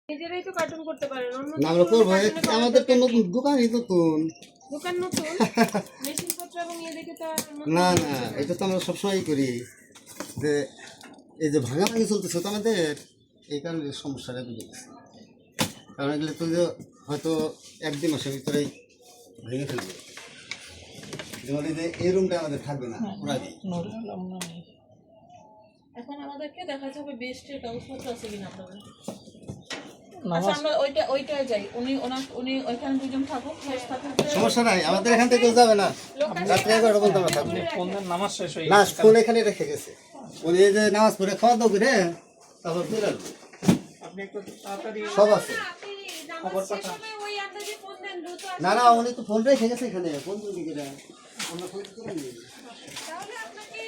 নিজেরাই তো কার্টুন করতে পারেন, অন্য না আমরা করবো, আমাদের তো নতুন দোকানই নতুন। দোকান নতুন, মেশিনপত্র এবং ইয়ে দেখে তো না না, এটা তো আমরা সবসময়ই করি। যে এই যে ভাঙাভাঙি চলতেছে তো আমাদের, এই কারণে সমস্যাটা বুঝেছি। কারণ এগুলো তো হয়তো 1-2 মাসের ভিতরেই ভেঙে ফেলবে। যেমন এই যে এই রুমটা আমাদের থাকবে না, পুরা দিই। এখন আমাদেরকে দেখা যাবে বেস্টের কাগজপত্র আছে কিনা আপনাদের। আচ্ছা আমরা ওইটাই যাই, উনি ওইখানে দুজন থাকুক, সমস্যা নাই, আমাদের এখান থেকে কেউ যাবে না। রাত্রে 11টা পর্যন্ত আমরা থাকবো। নামাজ শেষ হয়ে না, ফোন এখানে রেখে গেছে। উনি এই যে নামাজ পড়ে খাওয়া দাওয়া করে তারপর ফিরে আসবে। আপনি একটু তাড়াতাড়ি সব আছে। খবর পাঠান। না না, উনি তো ফোন রেখে গেছে এখানে, ফোন করে দিকে আমরা ফোন করে নিই। তাহলে আপনাকে